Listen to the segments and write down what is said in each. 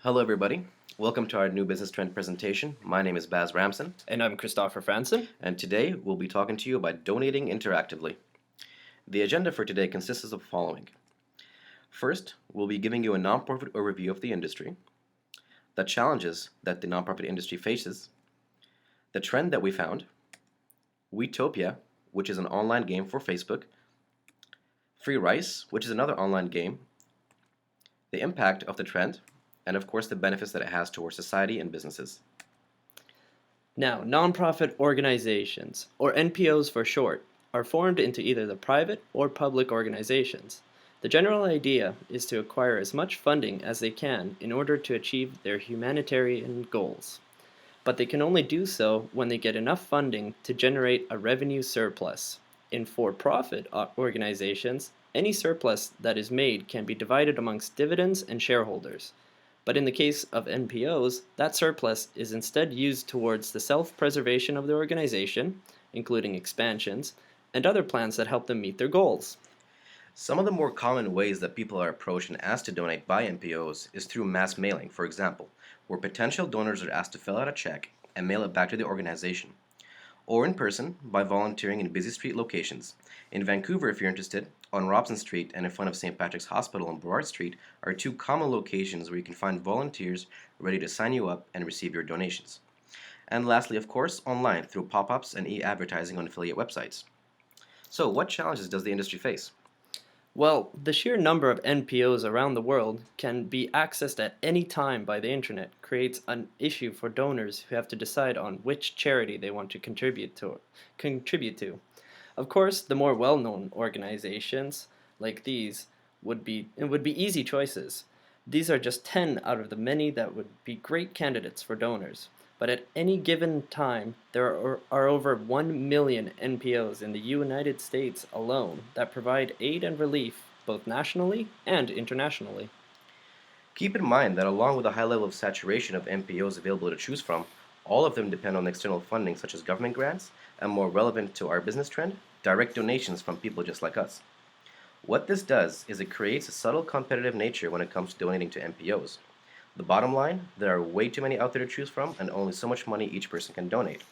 Hello, everybody. Welcome to our new business trend presentation. My name is Baz Ramson, And I'm Kristoffer Franson. and today we'll be talking to you about donating interactively. The agenda for today consists of the following. First, we'll be giving you a nonprofit overview of the industry, the challenges that the nonprofit industry faces, the trend that we found, Wetopia, which is an online game for Facebook, Free Rice, which is another online game, the impact of the trend, and of course the benefits that it has towards society and businesses. Now, nonprofit organizations, or NPOs for short, are formed into either the private or public organizations. The general idea is to acquire as much funding as they can in order to achieve their humanitarian goals. But they can only do so when they get enough funding to generate a revenue surplus. In for-profit organizations, any surplus that is made can be divided amongst dividends and shareholders. But in the case of NPOs, that surplus is instead used towards the self-preservation of the organization, including expansions, and other plans that help them meet their goals. Some of the more common ways that people are approached and asked to donate by NPOs is through mass mailing, for example, where potential donors are asked to fill out a check and mail it back to the organization, or in person by volunteering in busy street locations. In Vancouver, if you're interested, on Robson Street and in front of St. Patrick's Hospital on Burrard Street are two common locations where you can find volunteers ready to sign you up and receive your donations. And lastly, of course, online through pop-ups and e-advertising on affiliate websites. So, what challenges does the industry face? Well, the sheer number of NPOs around the world can be accessed at any time by the internet creates an issue for donors who have to decide on which charity they want to contribute to. Of course, the more well-known organizations like these would be easy choices. These are just 10 out of the many that would be great candidates for donors. But at any given time, there are over 1 million NPOs in the United States alone that provide aid and relief both nationally and internationally. Keep in mind that along with a high level of saturation of NPOs available to choose from, all of them depend on external funding such as government grants, and more relevant to our business trend, direct donations from people just like us. What this does is it creates a subtle competitive nature when it comes to donating to NPOs. The bottom line, there are way too many out there to choose from and only so much money each person can donate.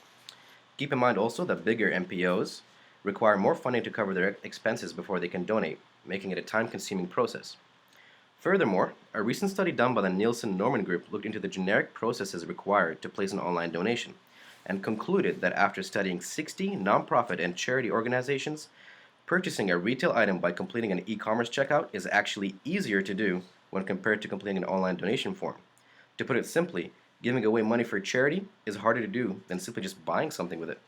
Keep in mind also that bigger NPOs require more funding to cover their expenses before they can donate, making it a time-consuming process. Furthermore, a recent study done by the Nielsen Norman Group looked into the generic processes required to place an online donation and concluded that after studying 60 nonprofit and charity organizations, purchasing a retail item by completing an e-commerce checkout is actually easier to do when compared to completing an online donation form. To put it simply, giving away money for charity is harder to do than simply just buying something with it.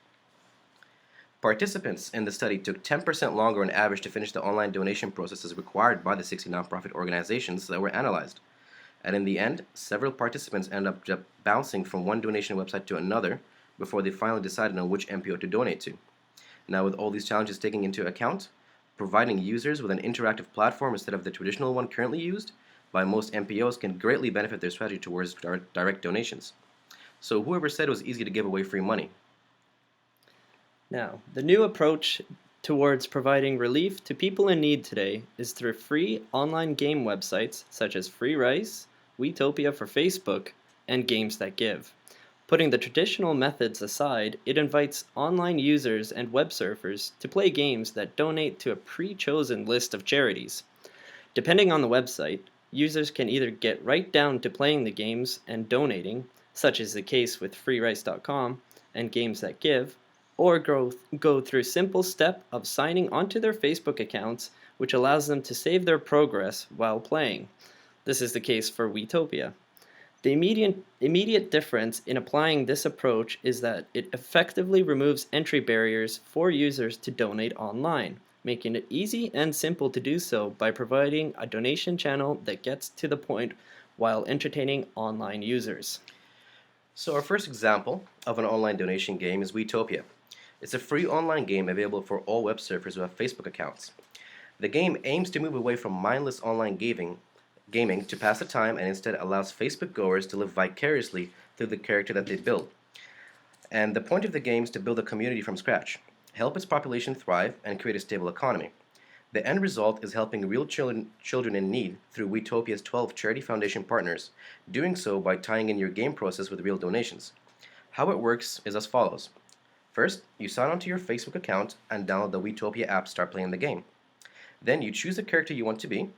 Participants in the study took 10% longer on average to finish the online donation processes required by the 60 nonprofit organizations that were analyzed. And in the end, several participants ended up bouncing from one donation website to another before they finally decided on which NPO to donate to. Now, with all these challenges taken into account, providing users with an interactive platform instead of the traditional one currently used by most NPOs can greatly benefit their strategy towards direct donations. So whoever said it was easy to give away free money? Now, the new approach towards providing relief to people in need today is through free online game websites such as Free Rice, Wetopia for Facebook, and Games That Give. Putting the traditional methods aside, it invites online users and web surfers to play games that donate to a pre-chosen list of charities. Depending on the website, users can either get right down to playing the games and donating, such as the case with freerice.com and Games That Give, or go through simple step of signing onto their Facebook accounts, which allows them to save their progress while playing. This is the case for Wetopia. The immediate difference in applying this approach is that it effectively removes entry barriers for users to donate online, making it easy and simple to do so by providing a donation channel that gets to the point while entertaining online users. So our first example of an online donation game is Wetopia. It's a free online game available for all web surfers who have Facebook accounts. The game aims to move away from mindless online gaming to pass the time and instead allows Facebook goers to live vicariously through the character that they build. And the point of the game is to build a community from scratch, help its population thrive, and create a stable economy. The end result is helping real children in need through Wetopia's 12 Charity Foundation partners, doing so by tying in your game process with real donations. How it works is as follows. First, you sign onto your Facebook account and download the Wetopia app to start playing the game. Then you choose the character you want to be,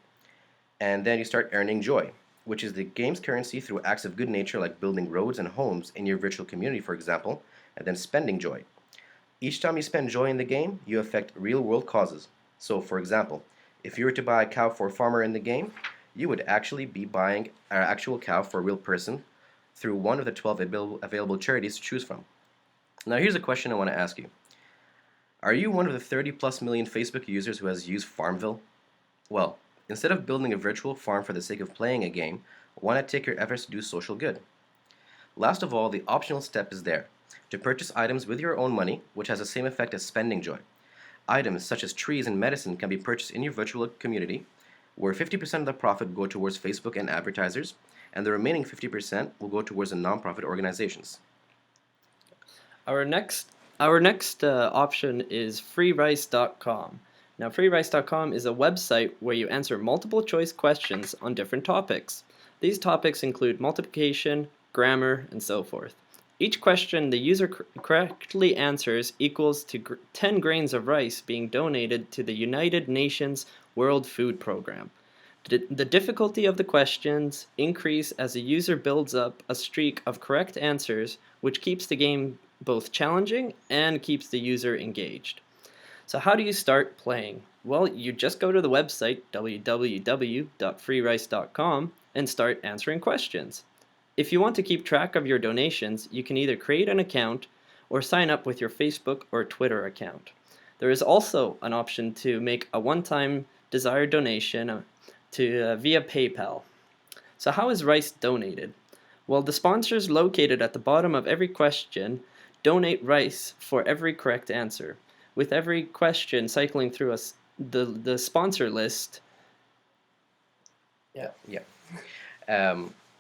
and then you start earning joy, which is the game's currency through acts of good nature like building roads and homes in your virtual community, for example, and then spending joy. Each time you spend joy in the game, you affect real-world causes. So, for example, if you were to buy a cow for a farmer in the game, you would actually be buying an actual cow for a real person through one of the 12 available charities to choose from. Now, here's a question I want to ask you. Are you one of the 30 plus million Facebook users who has used Farmville? Well, instead of building a virtual farm for the sake of playing a game, why not take your efforts to do social good? Last of all, the optional step is there, to purchase items with your own money, which has the same effect as spending joy. Items such as trees and medicine can be purchased in your virtual community, where 50% of the profit will go towards Facebook and advertisers, and the remaining 50% will go towards the nonprofit organizations. Our next option is freerice.com. Now, freerice.com is a website where you answer multiple choice questions on different topics. These topics include multiplication, grammar, and so forth. Each question the user correctly answers equals to 10 grains of rice being donated to the United Nations World Food Program. The difficulty of the questions increase as the user builds up a streak of correct answers, which keeps the game both challenging and keeps the user engaged. So how do you start playing? Well, you just go to the website www.freerice.com and start answering questions. If you want to keep track of your donations, you can either create an account or sign up with your Facebook or Twitter account. There is also an option to make a one-time desired donation via PayPal. So how is rice donated? Well, the sponsors located at the bottom of every question donate rice for every correct answer, with every question cycling through the sponsor list. Yeah.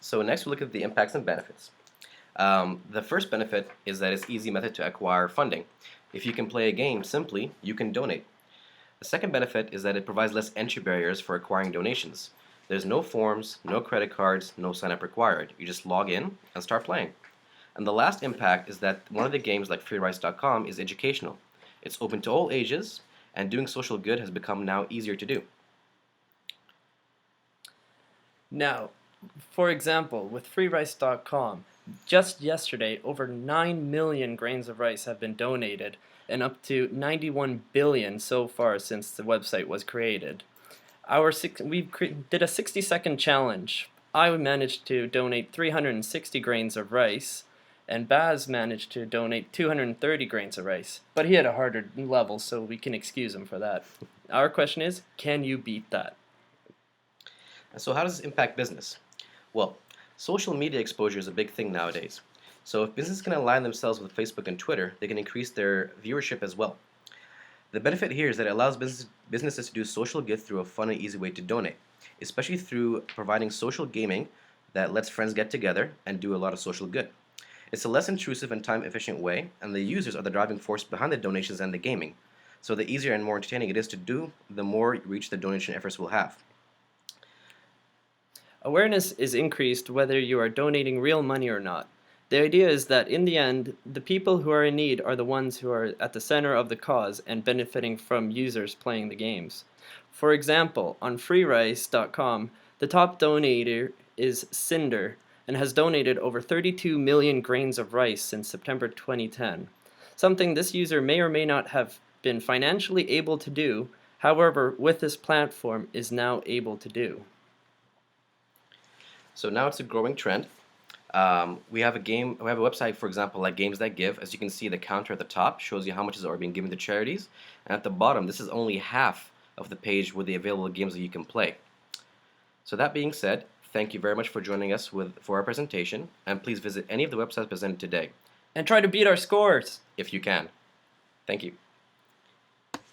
So next we'll look at the impacts and benefits. The first benefit is that it's an easy method to acquire funding. If you can play a game simply, you can donate. The second benefit is that it provides less entry barriers for acquiring donations. There's no forms, no credit cards, no sign-up required. You just log in and start playing. And the last impact is that one of the games like freerice.com is educational. It's open to all ages, and doing social good has become now easier to do. Now, for example, with freerice.com, just yesterday, over 9 million grains of rice have been donated, and up to 91 billion so far since the website was created. We did a 60-second challenge. I managed to donate 360 grains of rice, and Baz managed to donate 230 grains of rice. But he had a harder level, so we can excuse him for that. Our question is, can you beat that? So how does this impact business? Well, social media exposure is a big thing nowadays. So if businesses can align themselves with Facebook and Twitter, they can increase their viewership as well. The benefit here is that it allows businesses to do social good through a fun and easy way to donate, especially through providing social gaming that lets friends get together and do a lot of social good. It's a less intrusive and time-efficient way, and the users are the driving force behind the donations and the gaming. So the easier and more entertaining it is to do, the more reach the donation efforts will have. Awareness is increased whether you are donating real money or not. The idea is that in the end, the people who are in need are the ones who are at the center of the cause and benefiting from users playing the games. For example, on freerice.com, the top donator is Cinder and has donated over 32 million grains of rice since September 2010, something this user may or may not have been financially able to do, however, with this platform is now able to do. So now it's a growing trend. We have a website, for example, like Games That Give. As you can see, the counter at the top shows you how much is already being given to charities. And at the bottom, this is only half of the page with the available games that you can play. So that being said, thank you very much for joining us for our presentation. And please visit any of the websites presented today, And try to beat our scores! if you can. Thank you.